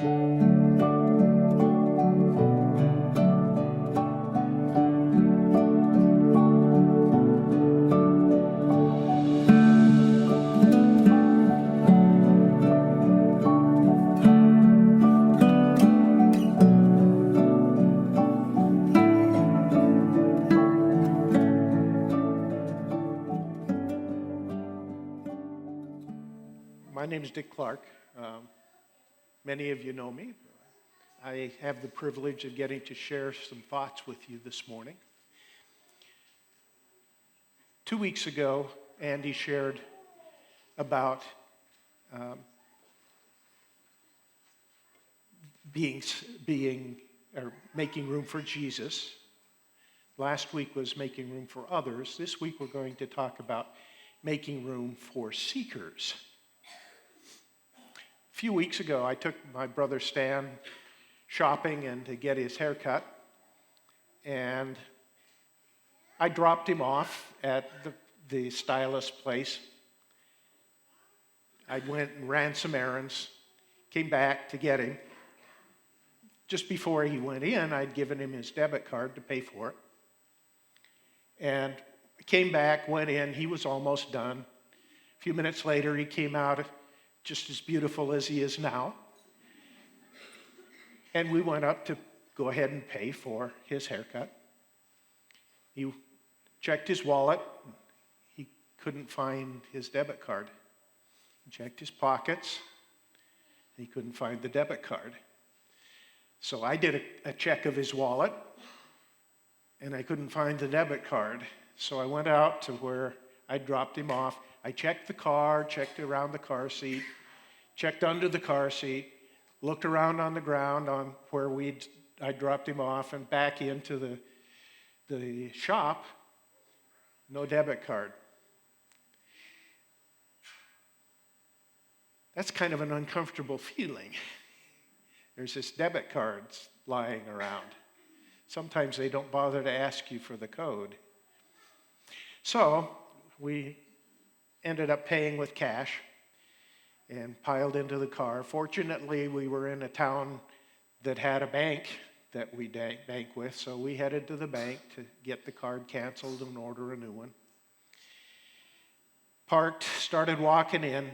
My name is Dick Clark. Many of you know me. I have the privilege of getting to share some thoughts with you this morning. 2 weeks ago, Andy shared about making room for Jesus. Last week was making room for others. This week we're going to talk about making room for seekers. A few weeks ago, I took my brother Stan shopping and to get his haircut, and I dropped him off at the stylist place. I went and ran some errands, came back to get him. Just before he went in, I'd given him his debit card to pay for it. And came back, went in, he was almost done. A few minutes later, he came out just as beautiful as he is now. And we went up to go ahead and pay for his haircut. He checked his wallet. He couldn't find his debit card. He checked his pockets. He couldn't find the debit card. So I did a check of his wallet, and I couldn't find the debit card. So I went out to where I dropped him off. I checked the car, checked around the car seat, checked under the car seat, looked around on the ground on where I dropped him off, and back into the shop. No debit card. That's kind of an uncomfortable feeling. There's this debit cards lying around. Sometimes they don't bother to ask you for the code. So we ended up paying with cash and piled into the car. Fortunately, we were in a town that had a bank that we bank with, so we headed to the bank to get the card canceled and order a new one. Parked, started walking in.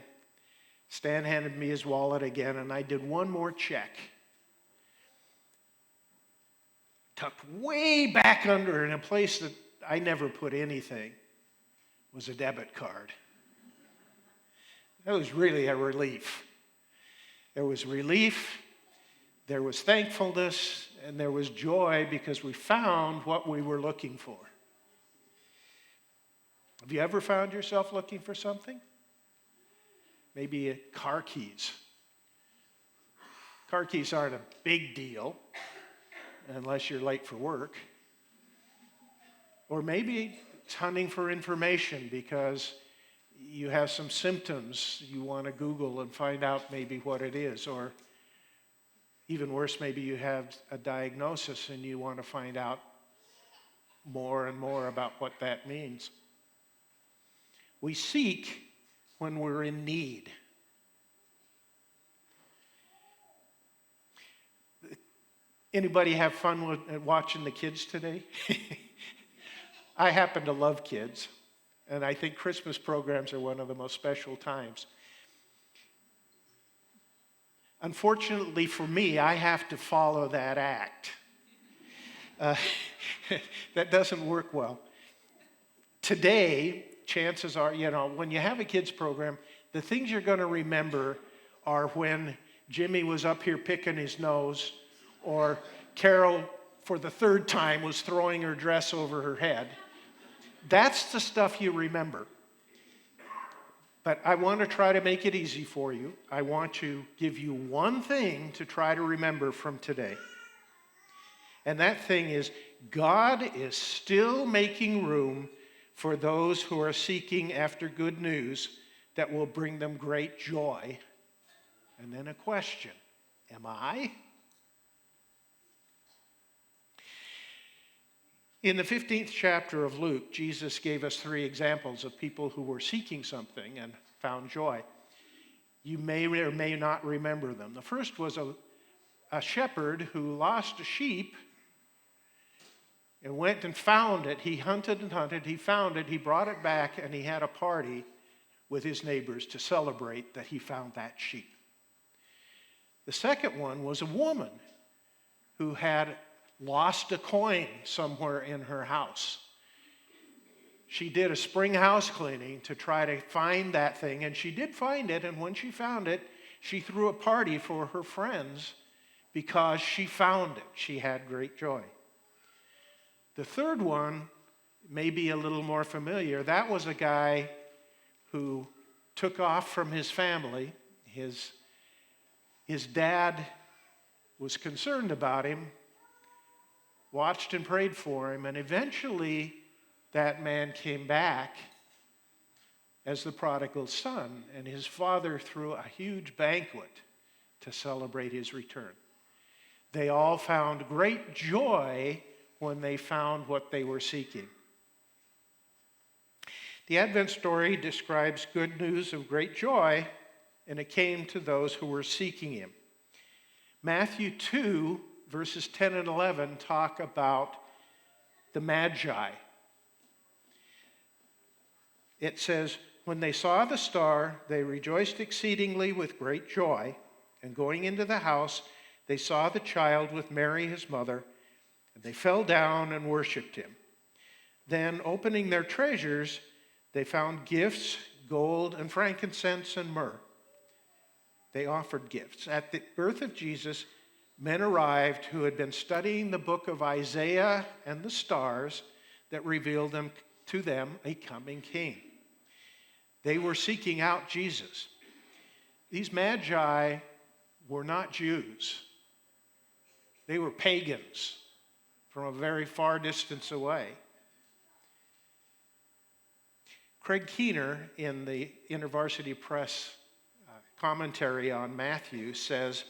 Stan handed me his wallet again, and I did one more check. Tucked way back under in a place that I never put anything was a debit card. That was really a relief. There was relief, there was thankfulness, and there was joy because we found what we were looking for. Have you ever found yourself looking for something? Maybe car keys. Car keys aren't a big deal unless you're late for work. Or maybe it's hunting for information because you have some symptoms you want to Google and find out maybe what it is. Or even worse, maybe you have a diagnosis and you want to find out more and more about what that means. We seek when we're in need. Anybody have fun watching the kids today? I happen to love kids, and I think Christmas programs are one of the most special times. Unfortunately for me, I have to follow that act. That doesn't work well. Today, chances are, when you have a kids program, the things you're going to remember are when Jimmy was up here picking his nose, or Carol, for the third time, was throwing her dress over her head. That's the stuff you remember. But I want to try to make it easy for you. I want to give you one thing to try to remember from today. And that thing is, God is still making room for those who are seeking after good news that will bring them great joy. And then a question, am I? In the 15th chapter of Luke, Jesus gave us 3 examples of people who were seeking something and found joy. You may or may not remember them. The first was a shepherd who lost a sheep and went and found it. He hunted and hunted, he found it, he brought it back, and he had a party with his neighbors to celebrate that he found that sheep. The second one was a woman who had lost a coin somewhere in her house. She did a spring house cleaning to try to find that thing, and she did find it, and when she found it, she threw a party for her friends because she found it. She had great joy. The third one may be a little more familiar. That was a guy who took off from his family. His dad was concerned about him, watched and prayed for him, and eventually that man came back as the prodigal son, and his father threw a huge banquet to celebrate his return. They all found great joy when they found what they were seeking. The Advent story describes good news of great joy, and it came to those who were seeking him. Matthew 2, verses 10 and 11 talk about the Magi. It says, when they saw the star, they rejoiced exceedingly with great joy, and going into the house, they saw the child with Mary his mother, and they fell down and worshipped him. Then, opening their treasures, they found gifts, gold and frankincense and myrrh. They offered gifts. At the birth of Jesus, men arrived who had been studying the book of Isaiah and the stars that revealed to them a coming king. They were seeking out Jesus. These magi were not Jews. They were pagans from a very far distance away. Craig Keener, in the InterVarsity Press commentary on Matthew, says,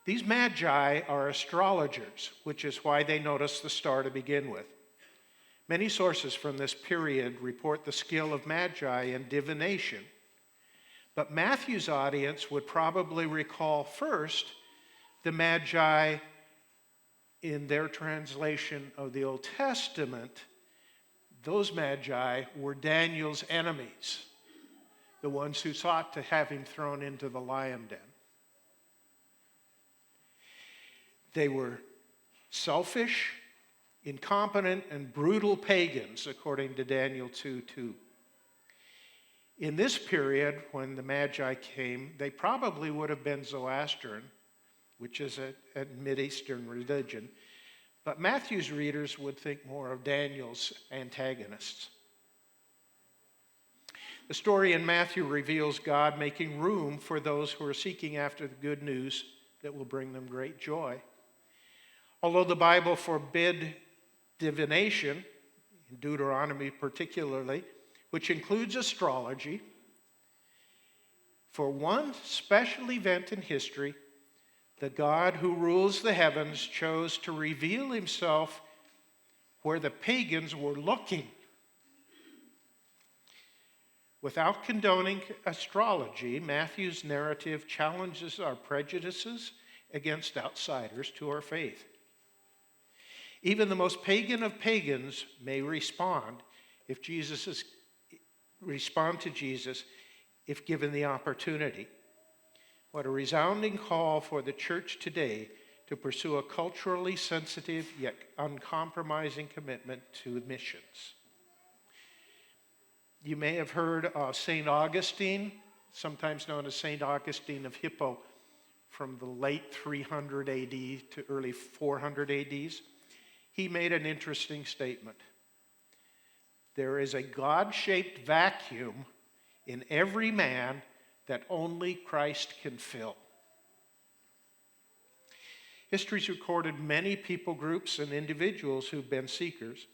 these magi are astrologers, which is why they noticed the star to begin with. Many sources from this period report the skill of magi in divination, but Matthew's audience would probably recall first the magi in their translation of the Old Testament. Those magi were Daniel's enemies, the ones who sought to have him thrown into the lion den. They were selfish, incompetent, and brutal pagans, according to Daniel 2:2. In this period, when the Magi came, they probably would have been Zoroastrian, which is a Mid-Eastern religion, but Matthew's readers would think more of Daniel's antagonists. The story in Matthew reveals God making room for those who are seeking after the good news that will bring them great joy. Although the Bible forbid divination, in Deuteronomy particularly, which includes astrology, for one special event in history, the God who rules the heavens chose to reveal himself where the pagans were looking. Without condoning astrology, Matthew's narrative challenges our prejudices against outsiders to our faith. Even the most pagan of pagans may respond to Jesus if given the opportunity. What a resounding call for the church today to pursue a culturally sensitive yet uncompromising commitment to missions. You may have heard of St. Augustine, sometimes known as St. Augustine of Hippo, from the late 300 AD to early 400 ADs. He made an interesting statement. There is a God-shaped vacuum in every man that only Christ can fill. History's recorded many people groups and individuals who've been seekers.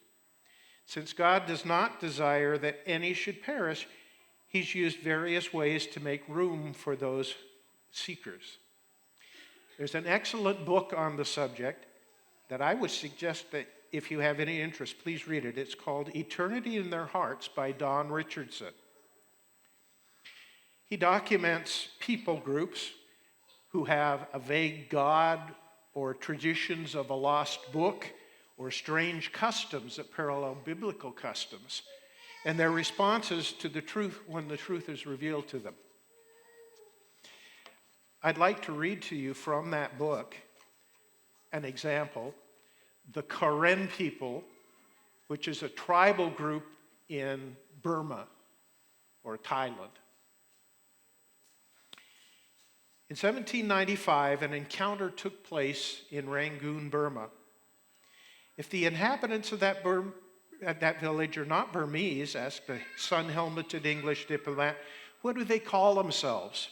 Since God does not desire that any should perish, he's used various ways to make room for those seekers. There's an excellent book on the subject that I would suggest that if you have any interest, please read it. It's called Eternity in Their Hearts by Don Richardson. He documents people groups who have a vague God or traditions of a lost book or strange customs that parallel biblical customs, and their responses to the truth when the truth is revealed to them. I'd like to read to you from that book an example. The Karen people, which is a tribal group in Burma or Thailand. In 1795, an encounter took place in Rangoon, Burma. If the inhabitants of that village are not Burmese, asked a sun-helmeted English diplomat, what do they call themselves?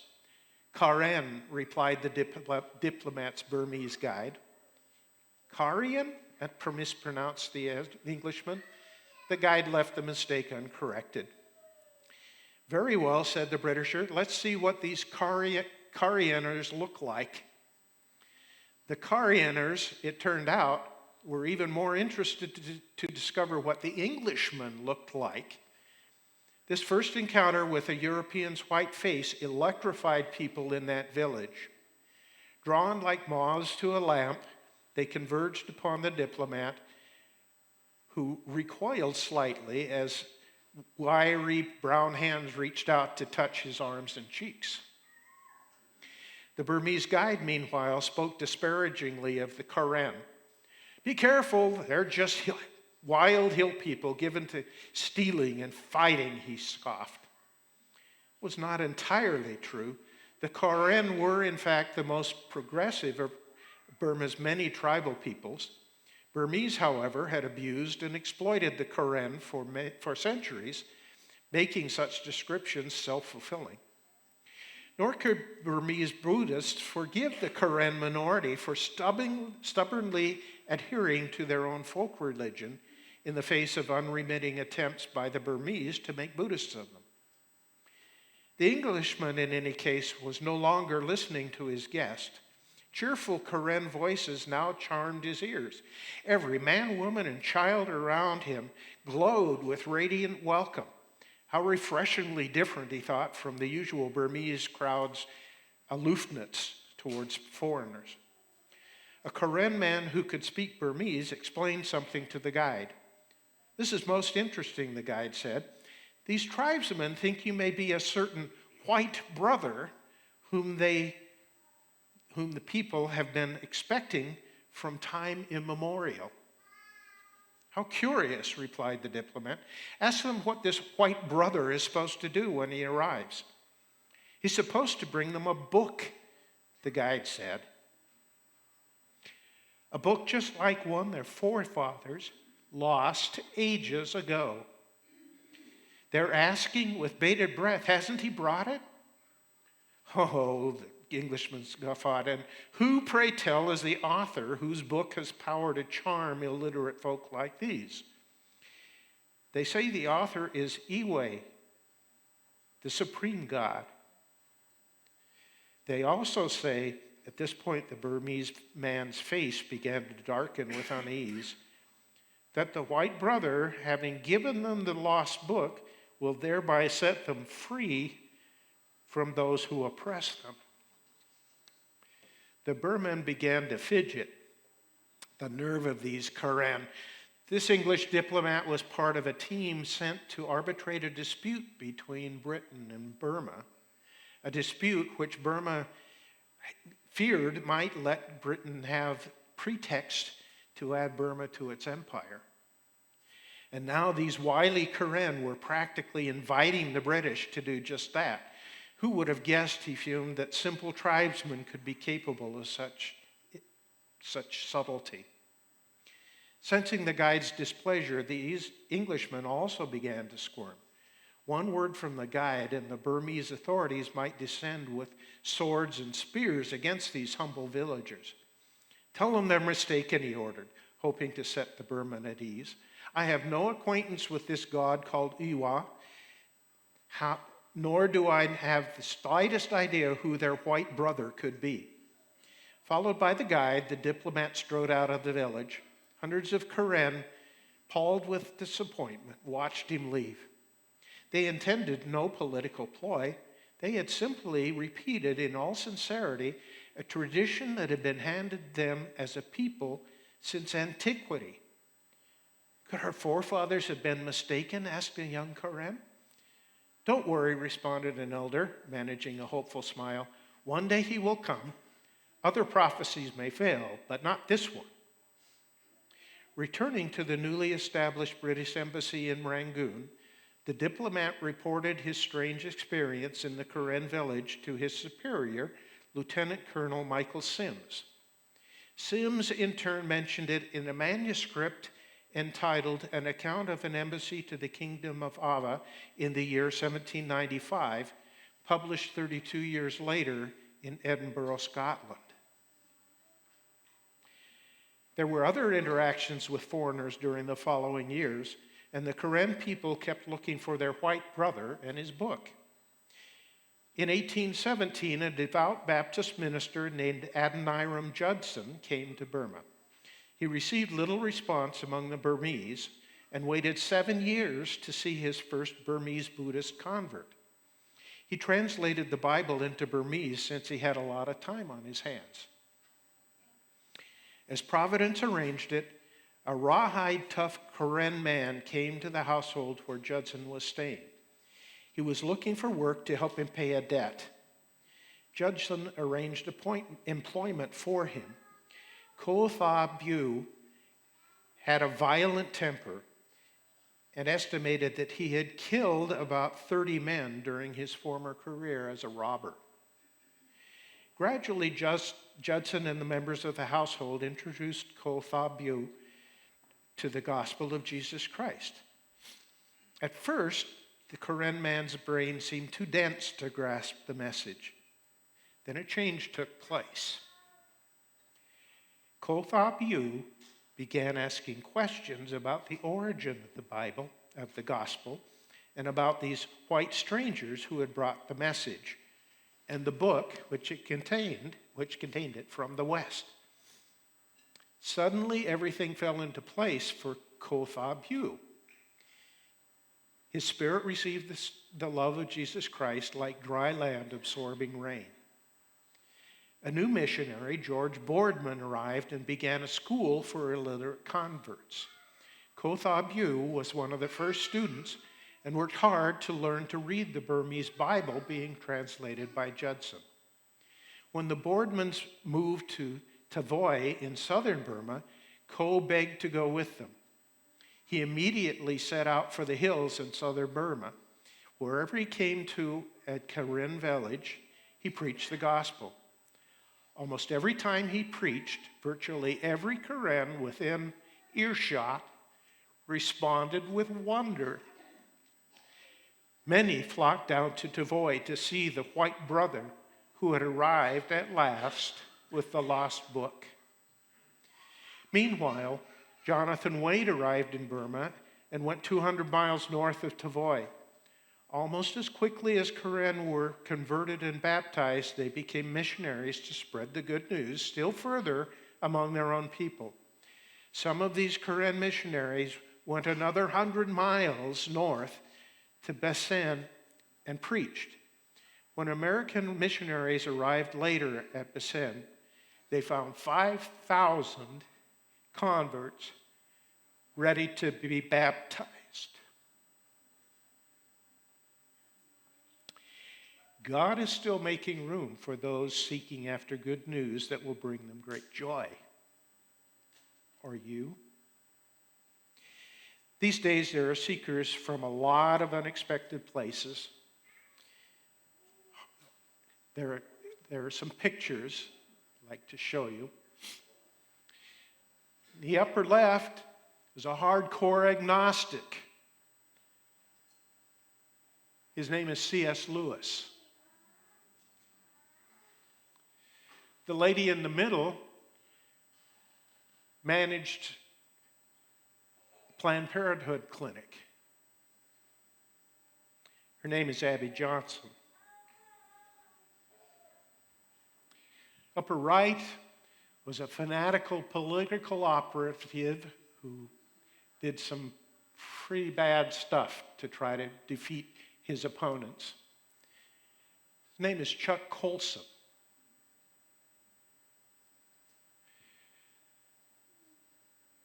Karen, replied the diplomat's Burmese guide. Karian? That mispronounced the Englishman. The guide left the mistake uncorrected. Very well, said the Britisher. Let's see what these Karianers look like. The Karianers, it turned out, were even more interested to discover what the Englishmen looked like. This first encounter with a European's white face electrified people in that village. Drawn like moths to a lamp, they converged upon the diplomat, who recoiled slightly as wiry brown hands reached out to touch his arms and cheeks. The Burmese guide, meanwhile, spoke disparagingly of the Karen. Be careful, they're just wild hill people given to stealing and fighting, he scoffed. It was not entirely true. The Karen were, in fact, the most progressive of Burma's many tribal peoples. Burmese, however, had abused and exploited the Karen for centuries, making such descriptions self-fulfilling. Nor could Burmese Buddhists forgive the Karen minority for stubbornly adhering to their own folk religion in the face of unremitting attempts by the Burmese to make Buddhists of them. The Englishman, in any case, was no longer listening to his guest. Cheerful Karen voices now charmed his ears. Every man, woman, and child around him glowed with radiant welcome. How refreshingly different, he thought, from the usual Burmese crowd's aloofness towards foreigners. A Karen man who could speak Burmese explained something to the guide. This is most interesting, the guide said. These tribesmen think you may be a certain white brother whom the people have been expecting from time immemorial. How curious, replied the diplomat. Ask them what this white brother is supposed to do when he arrives. He's supposed to bring them a book, the guide said. A book just like one their forefathers lost ages ago. They're asking with bated breath, hasn't he brought it? Oh, the Englishman guffawed. And who, pray tell, is the author whose book has power to charm illiterate folk like these? They say the author is Iwe, the supreme god. They also say, at this point the Burmese man's face began to darken with unease, that the white brother, having given them the lost book, will thereby set them free from those who oppress them. The Burman began to fidget. The nerve of these Karen. This English diplomat was part of a team sent to arbitrate a dispute between Britain and Burma, a dispute which Burma feared might let Britain have pretext to add Burma to its empire. And now these wily Karen were practically inviting the British to do just that. Who would have guessed, he fumed, that simple tribesmen could be capable of such subtlety? Sensing the guide's displeasure, these Englishmen also began to squirm. One word from the guide, and the Burmese authorities might descend with swords and spears against these humble villagers. Tell them they're mistaken, he ordered, hoping to set the Burman at ease. I have no acquaintance with this god called Iwa, nor do I have the slightest idea who their white brother could be. Followed by the guide, the diplomat strode out of the village. Hundreds of Karen, palled with disappointment, watched him leave. They intended no political ploy. They had simply repeated in all sincerity a tradition that had been handed them as a people since antiquity. Could our forefathers have been mistaken? Asked a young Karen. Don't worry, responded an elder, managing a hopeful smile. One day he will come. Other prophecies may fail, but not this one. Returning to the newly established British embassy in Rangoon, the diplomat reported his strange experience in the Karen village to his superior, Lieutenant Colonel Michael Sims. Sims, in turn, mentioned it in a manuscript entitled An Account of an Embassy to the Kingdom of Ava in the year 1795, published 32 years later in Edinburgh, Scotland. There were other interactions with foreigners during the following years, and the Karen people kept looking for their white brother and his book. In 1817, a devout Baptist minister named Adoniram Judson came to Burma. He received little response among the Burmese and waited 7 years to see his first Burmese Buddhist convert. He translated the Bible into Burmese since he had a lot of time on his hands. As Providence arranged it, a rawhide tough Karen man came to the household where Judson was staying. He was looking for work to help him pay a debt. Judson arranged employment for him. Ko Tha Bu had a violent temper and estimated that he had killed about 30 men during his former career as a robber. Gradually, Judson and the members of the household introduced Ko Tha Bu to the gospel of Jesus Christ. At first, the Karen man's brain seemed too dense to grasp the message. Then a change took place. Ko Tha Bu began asking questions about the origin of the Bible, of the gospel, and about these white strangers who had brought the message, and the book which contained it from the West. Suddenly, everything fell into place for Ko Tha Bu. His spirit received the love of Jesus Christ like dry land absorbing rain. A new missionary, George Boardman, arrived and began a school for illiterate converts. Ko Tha Bu was one of the first students and worked hard to learn to read the Burmese Bible being translated by Judson. When the Boardmans moved to Tavoy in southern Burma, Ko begged to go with them. He immediately set out for the hills in southern Burma. Wherever he came to at Karen village, he preached the gospel. Almost every time he preached, virtually every Karen within earshot responded with wonder. Many flocked down to Tavoy to see the white brother who had arrived at last with the lost book. Meanwhile, Jonathan Wade arrived in Burma and went 200 miles north of Tavoy. Almost as quickly as Karen were converted and baptized, they became missionaries to spread the good news still further among their own people. Some of these Karen missionaries went another 100 miles north to Besen and preached. When American missionaries arrived later at Besen, they found 5,000 converts ready to be baptized. God is still making room for those seeking after good news that will bring them great joy. Are you? These days, there are seekers from a lot of unexpected places. There are some pictures I'd like to show you. The upper left is a hardcore agnostic. His name is C.S. Lewis. The lady in the middle managed Planned Parenthood clinic. Her name is Abby Johnson. Upper right was a fanatical political operative who did some pretty bad stuff to try to defeat his opponents. His name is Chuck Colson.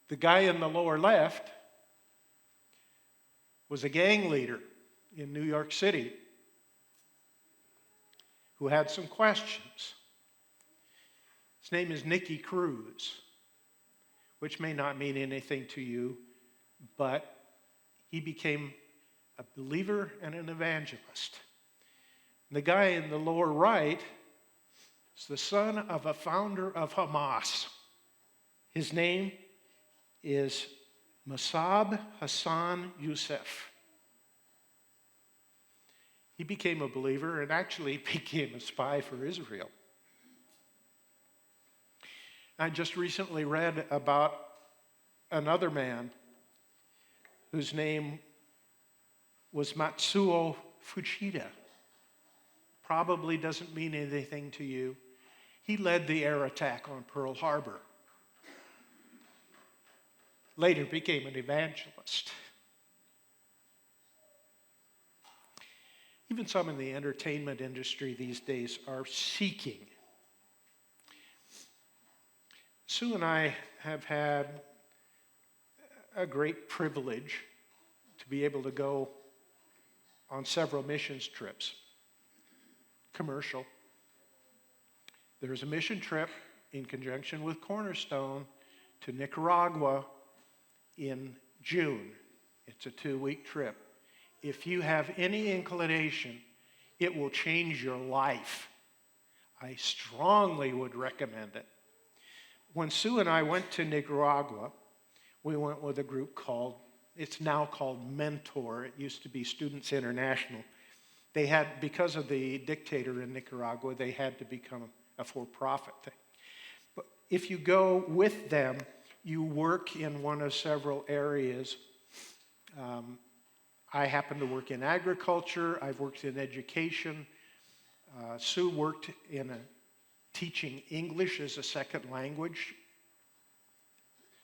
The guy in the lower left was a gang leader in New York City who had some questions. His name is Nicky Cruz, which may not mean anything to you, but he became a believer and an evangelist. And the guy in the lower right is the son of a founder of Hamas. His name is Mossab Hassan Youssef. He became a believer and actually became a spy for Israel. I just recently read about another man whose name was Matsuo Fuchida. Probably doesn't mean anything to you. He led the air attack on Pearl Harbor. Later became an evangelist. Even some in the entertainment industry these days are seeking. Sue and I have had a great privilege to be able to go on several missions trips. Commercial. There's a mission trip in conjunction with Cornerstone to Nicaragua in June. It's a 2-week trip. If you have any inclination, it will change your life. I strongly would recommend it. When Sue and I went to Nicaragua, we went with a group it's now called Mentor. It used to be Students International. They had, because of the dictator in Nicaragua, they had to become a for-profit thing. But if you go with them, you work in one of several areas. I happen to work in agriculture. I've worked in education. Sue worked in teaching English as a second language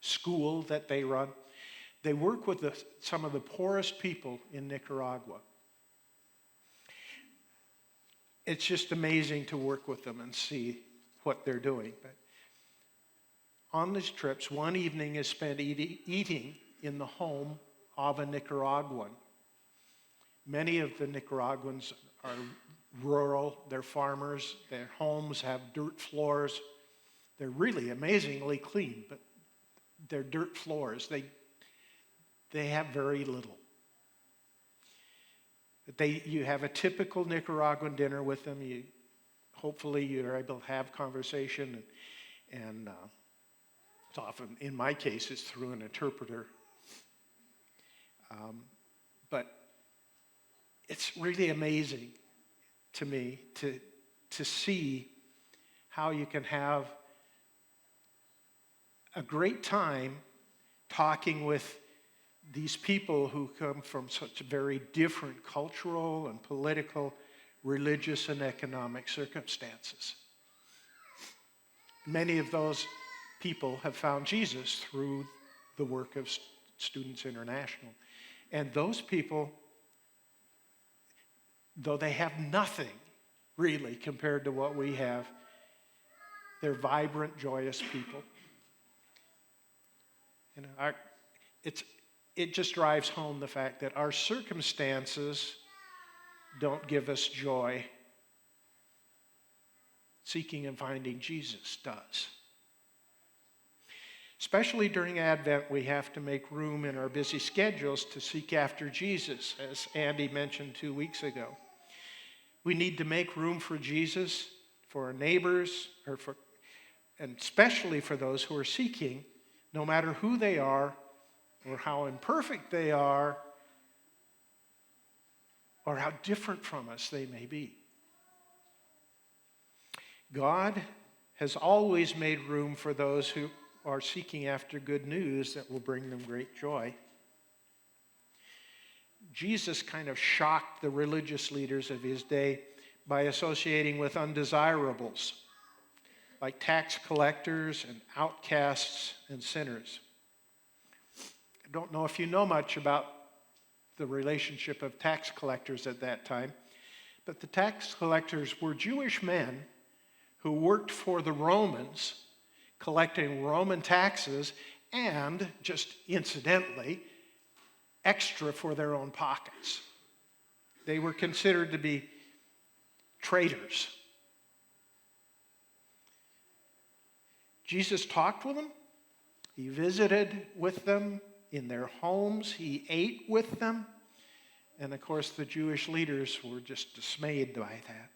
school that they run. They work with some of the poorest people in Nicaragua. It's just amazing to work with them and see what they're doing. But on these trips, one evening is spent eating in the home of a Nicaraguan. Many of the Nicaraguans are rural, they're farmers, their homes have dirt floors. They're really amazingly clean, but they're dirt floors. They have very little. You have a typical Nicaraguan dinner with them. Hopefully you're able to have conversation, and it's often, in my case, it's through an interpreter. But it's really amazing to me to see how you can have a great time talking with these people who come from such very different cultural and political, religious and economic circumstances. Many of those people have found Jesus through the work of Students International. And those people, though they have nothing really compared to what we have, they're vibrant, joyous people. You know, it just drives home the fact that our circumstances don't give us joy. Seeking and finding Jesus does. Especially during Advent, we have to make room in our busy schedules to seek after Jesus, as Andy mentioned 2 weeks ago. We need to make room for Jesus, for our neighbors, and especially for those who are seeking, no matter who they are, or how imperfect they are, or how different from us they may be. God has always made room for those who are seeking after good news that will bring them great joy. Jesus kind of shocked the religious leaders of his day by associating with undesirables, like tax collectors and outcasts and sinners. I don't know if you know much about the relationship of tax collectors at that time, but the tax collectors were Jewish men who worked for the Romans, collecting Roman taxes and, just incidentally, extra for their own pockets. They were considered to be traitors. Jesus talked with them. He visited with them in their homes. He ate with them. And of course, the Jewish leaders were just dismayed by that.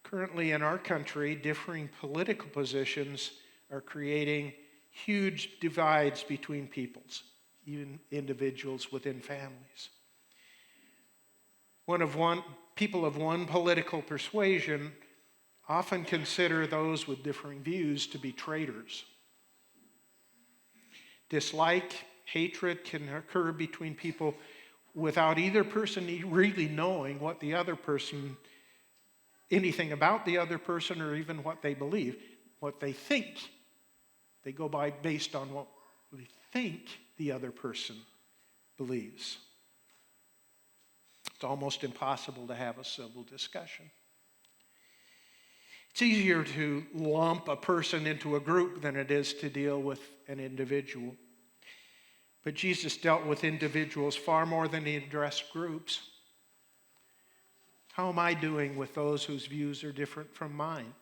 Currently in our country, differing political positions are creating huge divides between peoples, even individuals within families. People of one political persuasion often consider those with differing views to be traitors. Dislike, hatred can occur between people without either person really knowing what the other person, anything about the other person, or even what they believe, what they think. They go by based on what they think the other person believes. It's almost impossible to have a civil discussion. It's easier to lump a person into a group than it is to deal with an individual. But Jesus dealt with individuals far more than he addressed groups. How am I doing with those whose views are different from mine?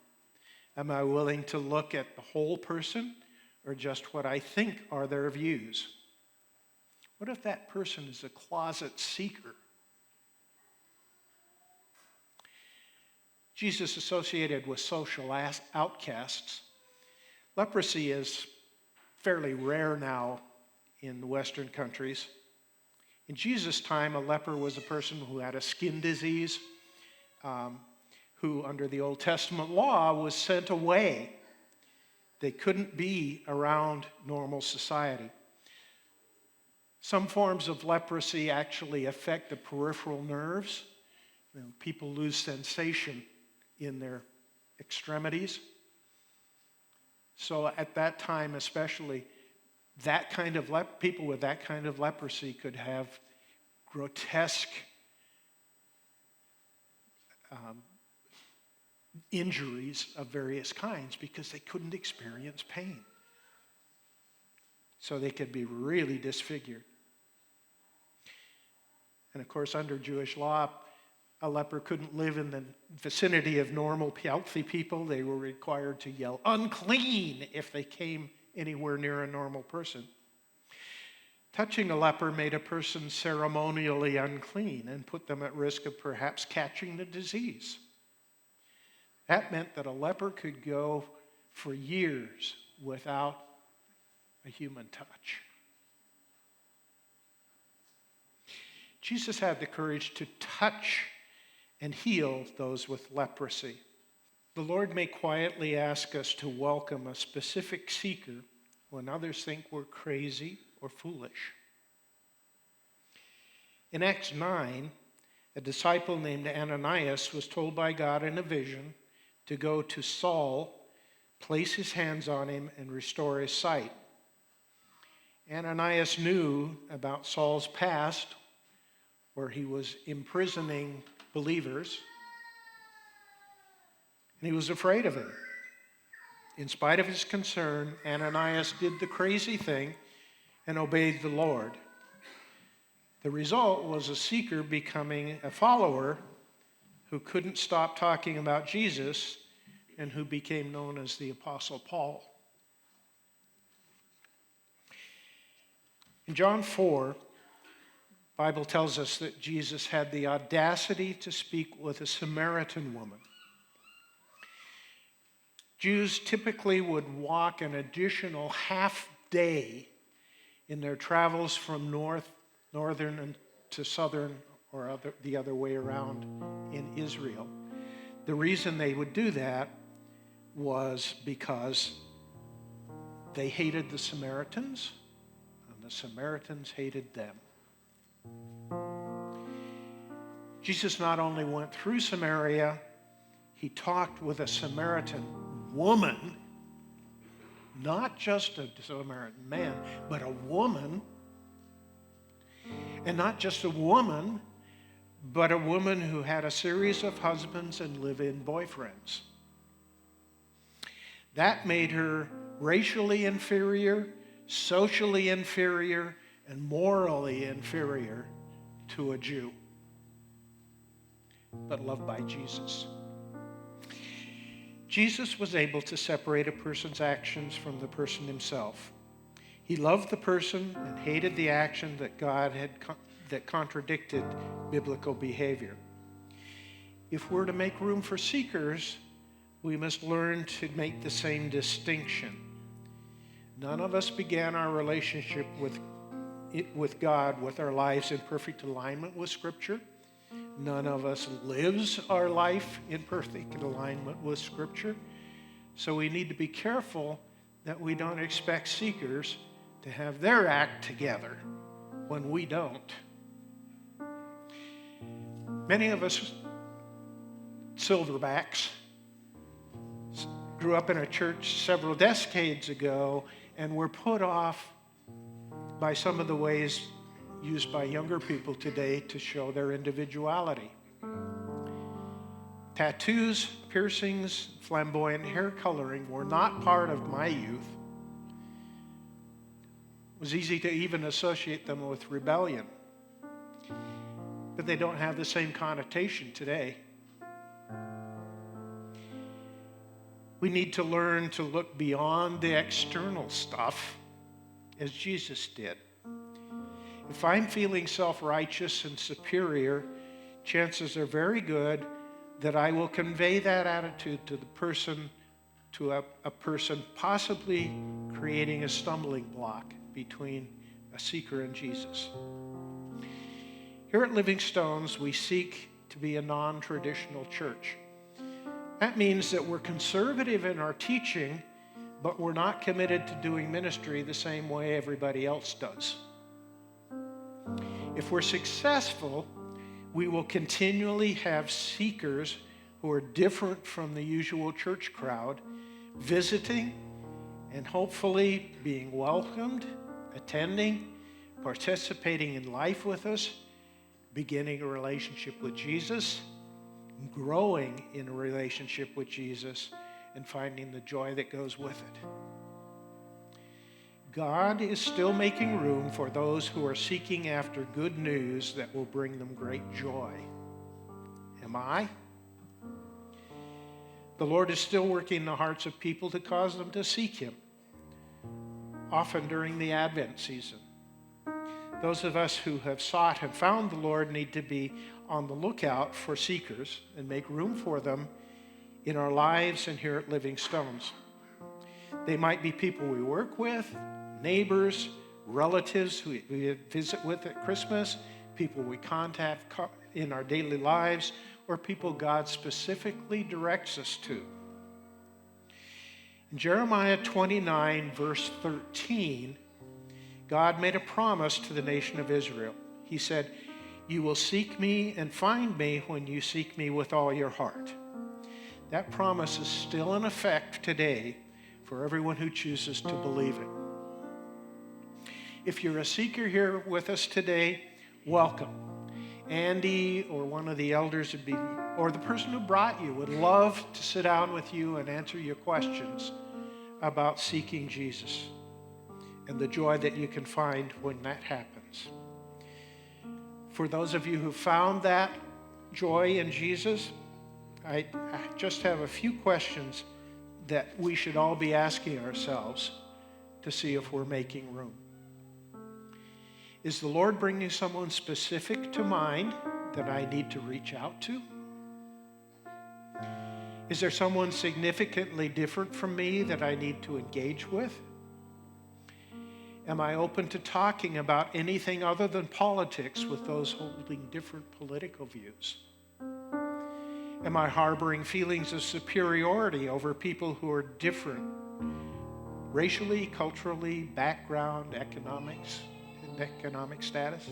Am I willing to look at the whole person or just what I think are their views? What if that person is a closet seeker? Jesus associated with social outcasts. Leprosy is fairly rare now in the Western countries. In Jesus' time, a leper was a person who had a skin disease, who under the Old Testament law was sent away. They couldn't be around normal society. Some forms of leprosy actually affect the peripheral nerves. People lose sensation in their extremities. So at that time especially, that kind of people with that kind of leprosy could have grotesque injuries of various kinds because they couldn't experience pain. So they could be really disfigured. And of course, under Jewish law, a leper couldn't live in the vicinity of normal, healthy people. They were required to yell, "Unclean," if they came anywhere near a normal person. Touching a leper made a person ceremonially unclean and put them at risk of perhaps catching the disease. That meant that a leper could go for years without a human touch. Jesus had the courage to touch and heal those with leprosy. The Lord may quietly ask us to welcome a specific seeker when others think we're crazy or foolish. In Acts 9, a disciple named Ananias was told by God in a vision to go to Saul, place his hands on him, and restore his sight. Ananias knew about Saul's past, where he was imprisoning believers, and he was afraid of him. In spite of his concern, Ananias did the crazy thing and obeyed the Lord. The result was a seeker becoming a follower who couldn't stop talking about Jesus and who became known as the Apostle Paul. In John 4, the Bible tells us that Jesus had the audacity to speak with a Samaritan woman. Jews typically would walk an additional half day in their travels from northern to southern, or the other way around in Israel. The reason they would do that was because they hated the Samaritans, and the Samaritans hated them. Jesus not only went through Samaria, he talked with a Samaritan woman, not just a Samaritan man, but a woman. And not just a woman, but a woman who had a series of husbands and live-in boyfriends. That made her racially inferior, socially inferior, and morally inferior to a Jew, but loved by Jesus. Jesus was able to separate a person's actions from the person himself. He loved the person and hated the action that contradicted biblical behavior. If we're to make room for seekers, we must learn to make the same distinction. None of us began our relationship with God with our lives in perfect alignment with Scripture. None of us lives our life in perfect alignment with Scripture. So we need to be careful that we don't expect seekers to have their act together when we don't. Many of us silverbacks grew up in a church several decades ago and were put off by some of the ways used by younger people today to show their individuality. Tattoos, piercings, flamboyant hair coloring were not part of my youth. It was easy to even associate them with rebellion. But they don't have the same connotation today. We need to learn to look beyond the external stuff as Jesus did. If I'm feeling self-righteous and superior, chances are very good that I will convey that attitude to a person, possibly creating a stumbling block between a seeker and Jesus. Here at Living Stones, we seek to be a non-traditional church. That means that we're conservative in our teaching, but we're not committed to doing ministry the same way everybody else does. If we're successful, we will continually have seekers who are different from the usual church crowd, visiting and hopefully being welcomed, attending, participating in life with us, beginning a relationship with Jesus, growing in a relationship with Jesus, and finding the joy that goes with it. God is still making room for those who are seeking after good news that will bring them great joy. Am I? The Lord is still working in the hearts of people to cause them to seek Him, often during the Advent season. Those of us who have sought and found the Lord need to be on the lookout for seekers and make room for them in our lives and here at Living Stones. They might be people we work with, neighbors, relatives who we visit with at Christmas, people we contact in our daily lives, or people God specifically directs us to. In Jeremiah 29, verse 13, God made a promise to the nation of Israel. He said, "You will seek me and find me when you seek me with all your heart." That promise is still in effect today for everyone who chooses to believe it. If you're a seeker here with us today, welcome. Andy or one of the elders or the person who brought you would love to sit down with you and answer your questions about seeking Jesus and the joy that you can find when that happens. For those of you who found that joy in Jesus, I just have a few questions that we should all be asking ourselves to see if we're making room. Is the Lord bringing someone specific to mind that I need to reach out to? Is there someone significantly different from me that I need to engage with? Am I open to talking about anything other than politics with those holding different political views? Am I harboring feelings of superiority over people who are different racially, culturally, background, economic status?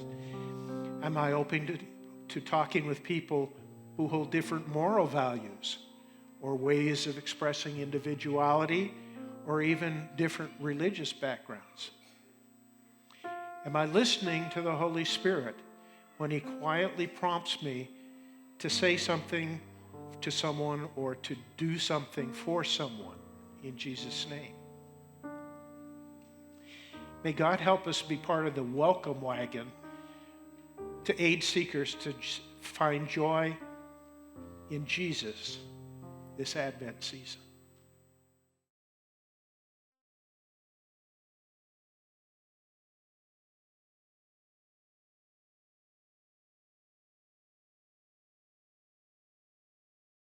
Am I open to talking with people who hold different moral values or ways of expressing individuality or even different religious backgrounds? Am I listening to the Holy Spirit when He quietly prompts me to say something to someone or to do something for someone in Jesus' name? May God help us be part of the welcome wagon to aid seekers to find joy in Jesus this Advent season.